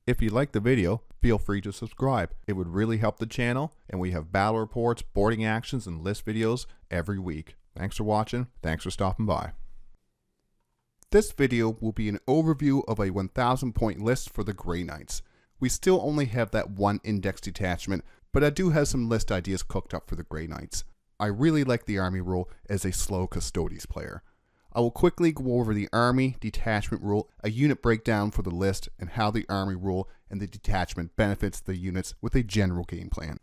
If you liked the video, feel free to subscribe. It would really help the channel, and we have battle reports, boarding actions, and list videos every week. Thanks for watching. Thanks for stopping by. This video will be an overview of a 1,000 point list for the Grey Knights. We still only have that one index detachment, but I do have some list ideas cooked up for the Grey Knights. I really like the army rule as a slow Custodes player. I will quickly go over the army detachment rule, a unit breakdown for the list, and how the army rule and the detachment benefits the units with a general game plan.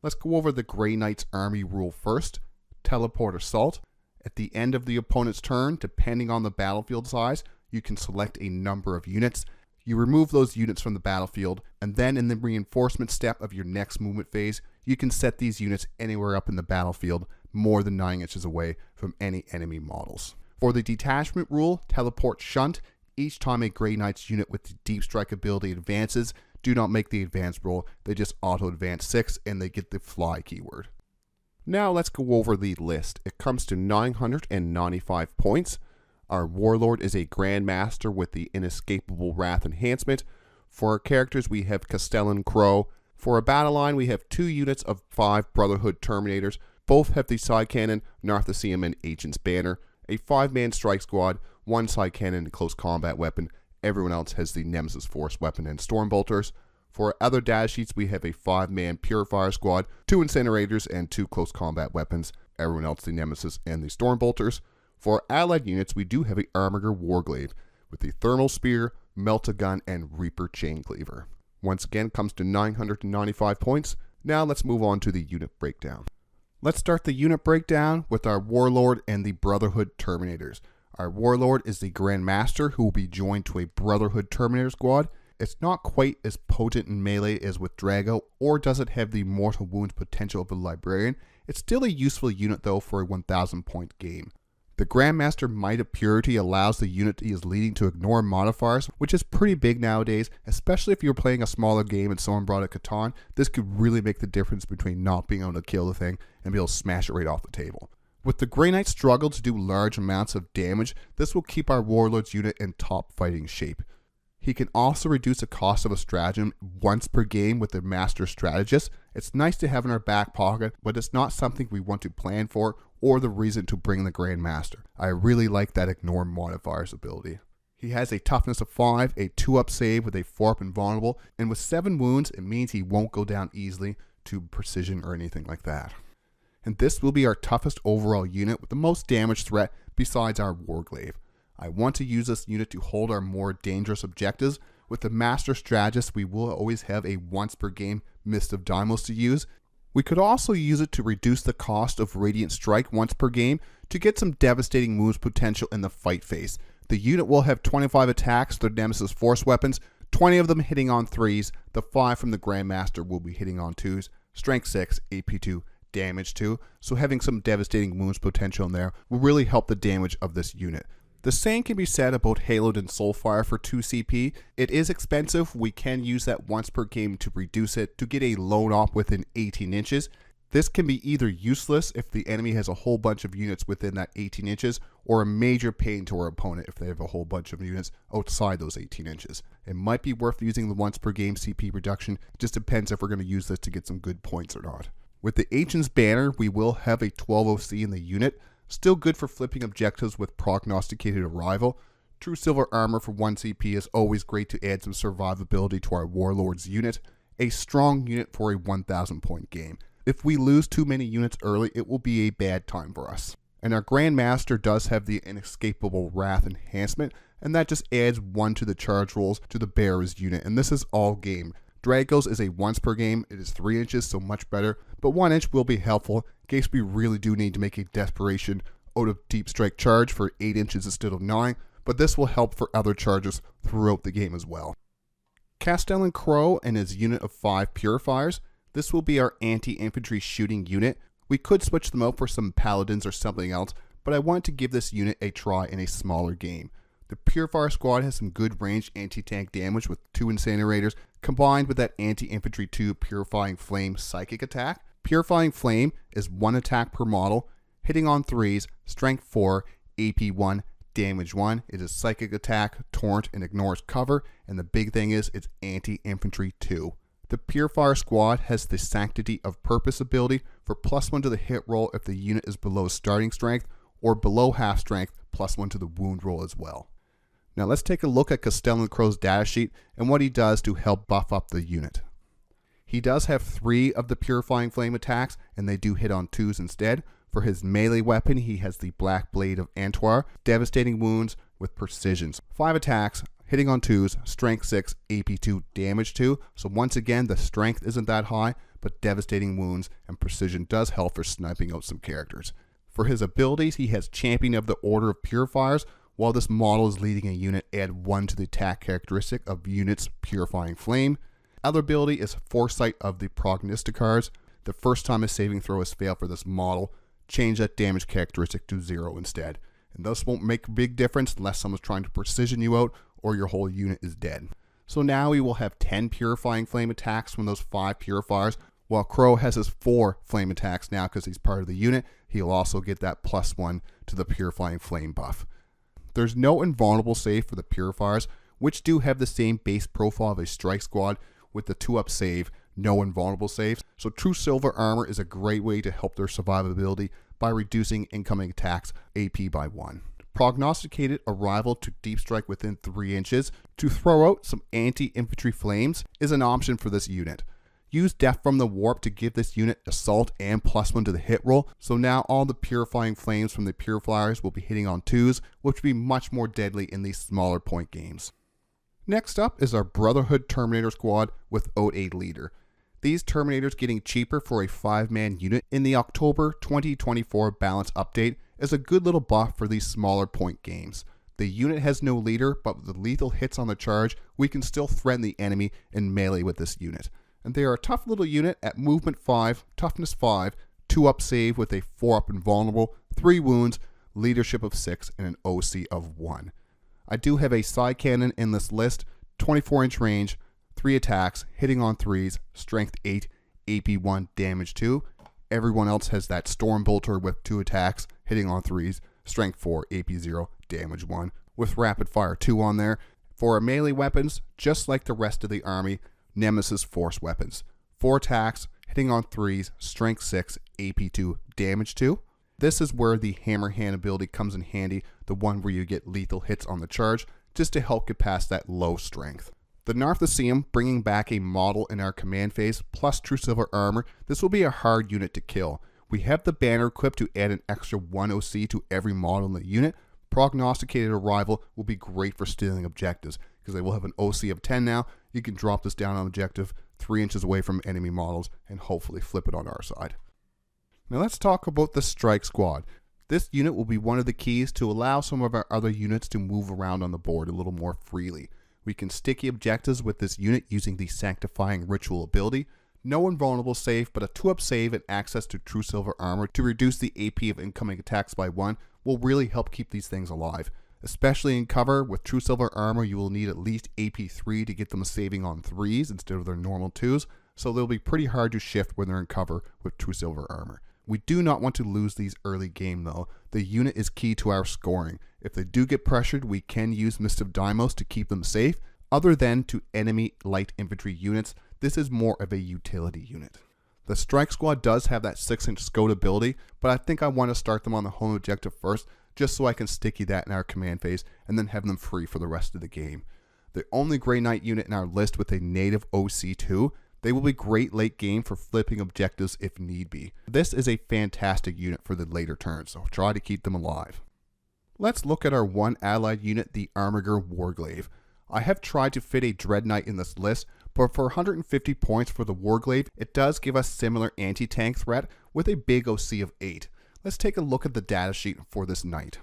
Let's go over the Grey Knights army rule first. Teleport assault. At the end of the opponent's turn, depending on the battlefield size, you can select a number of units. You remove those units from the battlefield, and then in the reinforcement step of your next movement phase, you can set these units anywhere up in the battlefield, more than 9 inches away from any enemy models. For the detachment rule, teleport shunt. Each time a Grey Knights unit with the deep strike ability advances, do not make the advance roll, they just auto advance 6 and they get the fly keyword. Now let's go over the list. It comes to 995 points. Our Warlord is a Grandmaster with the Inescapable Wrath enhancement. For our characters we have Castellan Crowe. For a battle line we have 2 units of 5 Brotherhood Terminators. Both have the side cannon, Narthecium and Agent's Banner. A 5-man strike squad, 1 side cannon and close combat weapon. Everyone else has the Nemesis Force weapon and Stormbolters. For our other data sheets, we have a 5-man Purifier squad, 2 incinerators and 2 close combat weapons. Everyone else the Nemesis and the Stormbolters. For our allied units, we do have a Armiger Warglaive with the Thermal Spear, Melt-A-Gun, and Reaper Chain Cleaver. Once again, comes to 995 points. Now let's move on to the unit breakdown. Let's start the unit breakdown with our Warlord and the Brotherhood Terminators. Our Warlord is the Grandmaster who will be joined to a Brotherhood Terminator squad. It's not quite as potent in melee as with Draigo, or doesn't have the mortal wounds potential of a Librarian. It's still a useful unit though for a 1,000 point game. The Grandmaster Might of Purity allows the unit he is leading to ignore modifiers, which is pretty big nowadays, especially if you're playing a smaller game and someone brought a Catan. This could really make the difference between not being able to kill the thing and be able to smash it right off the table. With the Grey Knights struggle to do large amounts of damage, this will keep our Warlord's unit in top fighting shape. He can also reduce the cost of a stratagem once per game with the Master Strategist. It's nice to have in our back pocket, but it's not something we want to plan for or the reason to bring the Grandmaster. I really like that ignore modifiers ability. He has a toughness of 5, a 2-up save with a 4-up invulnerable, and with 7 wounds, it means he won't go down easily to precision or anything like that. And this will be our toughest overall unit with the most damage threat besides our Warglaive. I want to use this unit to hold our more dangerous objectives. With the Master Strategist, we will always have a once per game Mist of Deimos to use. We could also use it to reduce the cost of Radiant Strike once per game to get some devastating moves potential in the fight phase. The unit will have 25 attacks with their Nemesis Force weapons, 20 of them hitting on 3s, the 5 from the Grandmaster will be hitting on 2s, Strength 6, AP 2, Damage 2, so having some devastating wounds potential in there will really help the damage of this unit. The same can be said about Haloed and Soulfire for 2 CP. It is expensive, we can use that once per game to reduce it to get a lone op within 18 inches. This can be either useless if the enemy has a whole bunch of units within that 18 inches, or a major pain to our opponent if they have a whole bunch of units outside those 18 inches. It might be worth using the once per game CP reduction, it just depends if we're going to use this to get some good points or not. With the Agent's Banner, we will have a 12 OC in the unit. Still good for flipping objectives with prognosticated arrival. True Silver Armor for 1 CP is always great to add some survivability to our Warlord's unit. A strong unit for a 1,000 point game. If we lose too many units early, it will be a bad time for us. And our Grandmaster does have the Inescapable Wrath enhancement, and that just adds 1 to the charge rolls to the bearer's unit, and this is all game. Draigo's is a once per game, it is 3 inches, so much better, but 1 inch will be helpful in case we really do need to make a desperation out of deep strike charge for 8 inches instead of 9, but this will help for other charges throughout the game as well. Castellan Crowe and his unit of 5 Purifiers. This will be our anti-infantry shooting unit. We could switch them out for some paladins or something else, but I wanted to give this unit a try in a smaller game. The Purifier squad has some good range anti-tank damage with 2 incinerators, combined with that anti-infantry 2 purifying flame psychic attack. Purifying Flame is 1 attack per model, hitting on 3s, strength 4, AP 1, damage 1. It is psychic attack, torrent, and ignores cover, and the big thing is it's anti-infantry 2. The Purifier squad has the Sanctity of Purpose ability for +1 to the hit roll if the unit is below starting strength, or below half strength, +1 to the wound roll as well. Now let's take a look at Castellan Crowe's datasheet and what he does to help buff up the unit. He does have 3 of the Purifying Flame attacks, and they do hit on 2s instead. For his melee weapon, he has the Black Blade of Antwar, devastating wounds with precisions. 5 attacks, hitting on 2s, strength 6, AP 2, damage 2. So once again, the strength isn't that high, but devastating wounds and precision does help for sniping out some characters. For his abilities, he has Champion of the Order of Purifiers. While this model is leading a unit, add 1 to the attack characteristic of unit's Purifying Flame. Other ability is Foresight of the Prognosticars. The first time a saving throw has failed for this model, change that damage characteristic to 0 instead. And this won't make a big difference unless someone's trying to precision you out or your whole unit is dead. So now we will have 10 Purifying Flame attacks from those 5 Purifiers, while Crowe has his 4 Flame attacks now because he's part of the unit. He'll also get that +1 to the Purifying Flame buff. There's no invulnerable save for the Purifiers, which do have the same base profile of a strike squad with the 2-up save, no invulnerable saves. So True Silver Armor is a great way to help their survivability by reducing incoming attacks AP by 1. Prognosticated Arrival to deep strike within 3 inches to throw out some anti-infantry flames is an option for this unit. Use Death from the Warp to give this unit assault and +1 to the hit roll, so now all the Purifying Flames from the Purifiers will be hitting on 2s, which will be much more deadly in these smaller point games. Next up is our Brotherhood Terminator squad without a leader. These Terminators getting cheaper for a 5-man unit in the October 2024 balance update is a good little buff for these smaller point games. The unit has no leader, but with the lethal hits on the charge, we can still threaten the enemy in melee with this unit. And they are a tough little unit at movement 5, toughness 5, 2-up save with a 4-up invulnerable, 3 wounds, leadership of 6, and an OC of 1. I do have a side cannon in this list, 24-inch range, 3 attacks, hitting on 3s, strength 8, AP 1, damage 2. Everyone else has that Storm Bolter with 2 attacks, hitting on 3s, strength 4, AP 0, damage 1, with rapid fire 2 on there. For our melee weapons, just like the rest of the army, Nemesis Force weapons. 4 attacks, hitting on 3s, strength 6, AP 2, damage 2. This is where the Hammer Hand ability comes in handy, the one where you get lethal hits on the charge, just to help get past that low strength. The Narthasium bringing back a model in our command phase, plus True Silver Armor. This will be a hard unit to kill. We have the banner equipped to add an extra 1 OC to every model in the unit. Prognosticated Arrival will be great for stealing objectives, because they will have an OC of 10 now. You can drop this down on objective 3 inches away from enemy models and hopefully flip it on our side. Now let's talk about the Strike Squad. This unit will be one of the keys to allow some of our other units to move around on the board a little more freely. We can sticky objectives with this unit using the Sanctifying Ritual ability. No invulnerable save, but a 2-up save and access to True Silver Armor to reduce the AP of incoming attacks by 1 will really help keep these things alive. Especially in cover, with True Silver Armor you will need at least AP 3 to get them saving on 3s instead of their normal 2s, so they'll be pretty hard to shift when they're in cover with True Silver Armor. We do not want to lose these early game though. The unit is key to our scoring. If they do get pressured, we can use Mist of Deimos to keep them safe. Other than to enemy light infantry units, this is more of a utility unit. The Strike Squad does have that 6-inch scout ability, but I think I want to start them on the home objective first, just so I can sticky that in our command phase and then have them free for the rest of the game. The only Grey Knight unit in our list with a native OC2, they will be great late game for flipping objectives if need be. This is a fantastic unit for the later turns, so try to keep them alive. Let's look at our one allied unit, the Armiger Warglaive. I have tried to fit a Dread Knight in this list, but for 150 points for the Warglaive, it does give us similar anti-tank threat with a big OC of 8. Let's take a look at the datasheet for this knight.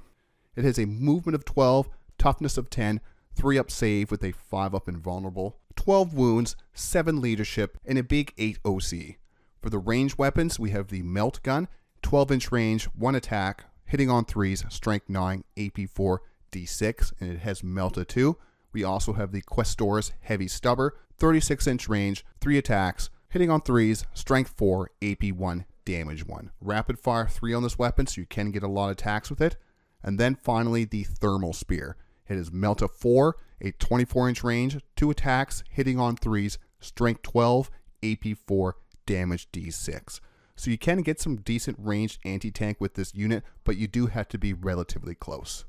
It has a movement of 12, toughness of 10, 3-up save with a 5-up invulnerable, 12 wounds, 7 leadership, and a big 8 OC. For the ranged weapons, we have the Melt Gun, 12-inch range, 1 attack, hitting on 3s, strength 9, AP 4, D6, and it has Melta 2. We also have the Questor's Heavy Stubber, 36-inch range, 3 attacks, hitting on 3s, strength 4, AP 1, damage 1. Rapid fire 3 on this weapon, so you can get a lot of attacks with it. And then finally the thermal spear. It is Melta 4, a 24-inch range, 2 attacks, hitting on 3s, strength 12, AP 4, damage D6. So you can get some decent ranged anti-tank with this unit, but you do have to be relatively close.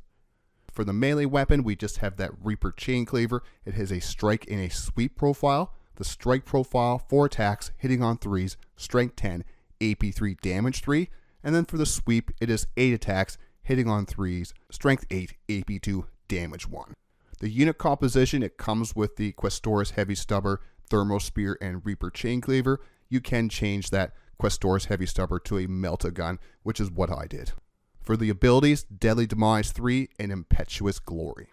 For the melee weapon, we just have that Reaper Chain Cleaver. It has a strike and a sweep profile. The strike profile, 4 attacks, hitting on 3s, strength 10, AP 3, damage 3. And then for the sweep, it is 8 attacks, hitting on 3s, strength 8, AP 2, damage 1. The unit composition, it comes with the Questoris Heavy Stubber, Thermal Spear, and Reaper Chain Cleaver. You can change that Questoris Heavy Stubber to a Melta gun, which is what I did. For the abilities, Deadly Demise 3 and Impetuous Glory.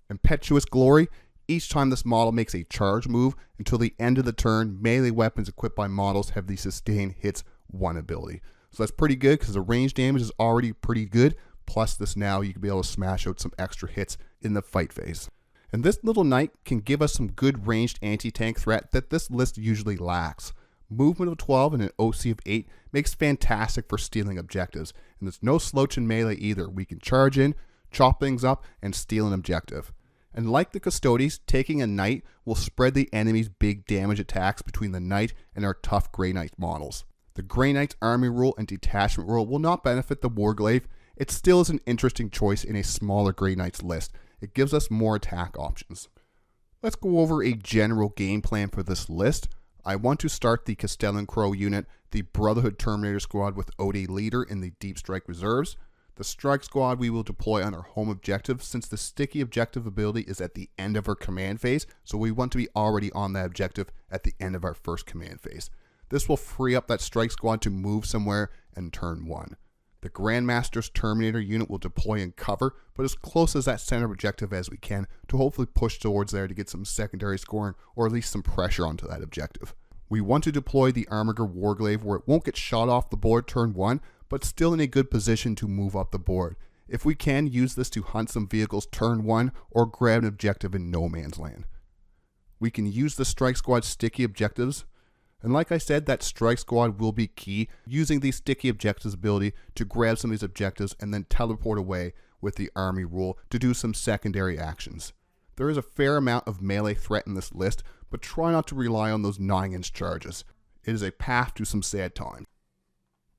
Impetuous Glory, each time this model makes a charge move until the end of the turn, melee weapons equipped by models have the Sustain Hits 1 ability. So that's pretty good because the range damage is already pretty good. Plus this now you can be able to smash out some extra hits in the fight phase. And this little knight can give us some good ranged anti-tank threat that this list usually lacks. Movement of 12 and an OC of 8 makes fantastic for stealing objectives, and there's no slouch in melee either. We can charge in, chop things up, and steal an objective. And like the Custodes, taking a knight will spread the enemy's big damage attacks between the knight and our tough Grey Knight models. The Grey Knight's army rule and detachment rule will not benefit the Warglaive. It still is an interesting choice in a smaller Grey Knights list. It gives us more attack options. Let's go over a general game plan for this list. I want to start the Castellan Crowe unit, the Brotherhood Terminator squad with Ode leader in the Deep Strike reserves. The Strike squad we will deploy on our home objective since the sticky objective ability is at the end of our command phase, so we want to be already on that objective at the end of our first command phase. This will free up that Strike squad to move somewhere in turn 1. The Grandmaster's Terminator unit will deploy in cover, but as close as that center objective as we can to hopefully push towards there to get some secondary scoring or at least some pressure onto that objective. We want to deploy the Armiger Warglaive where it won't get shot off the board turn 1, but still in a good position to move up the board. If we can, use this to hunt some vehicles turn 1 or grab an objective in no man's land. We can use the Strike Squad sticky objectives. And like I said, that Strike Squad will be key, using the sticky objectives ability to grab some of these objectives and then teleport away with the army rule to do some secondary actions. There is a fair amount of melee threat in this list, but try not to rely on those 9-inch charges. It is a path to some sad times.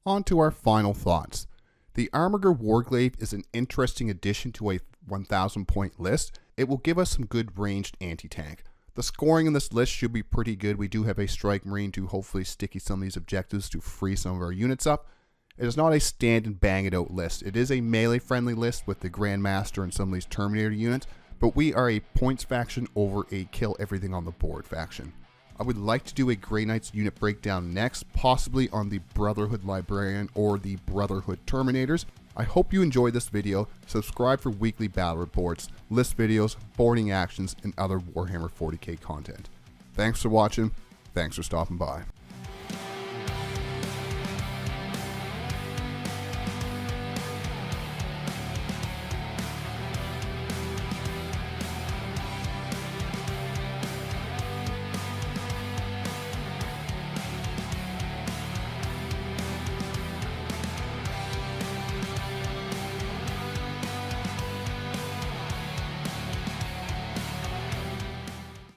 On to our final thoughts. The Armiger Warglaive is an interesting addition to a 1,000 point list. It will give us some good ranged anti-tank. The scoring in this list should be pretty good. We do have a Strike Marine to hopefully sticky some of these objectives to free some of our units up. It is not a stand and bang it out list. It is a melee friendly list with the Grandmaster and some of these Terminator units, but we are a points faction over a kill everything on the board faction. I would like to do a Grey Knights unit breakdown next, possibly on the Brotherhood Librarian or the Brotherhood Terminators. I hope you enjoyed this video. Subscribe for weekly battle reports, list videos, boarding actions, and other Warhammer 40k content. Thanks for watching. Thanks for stopping by.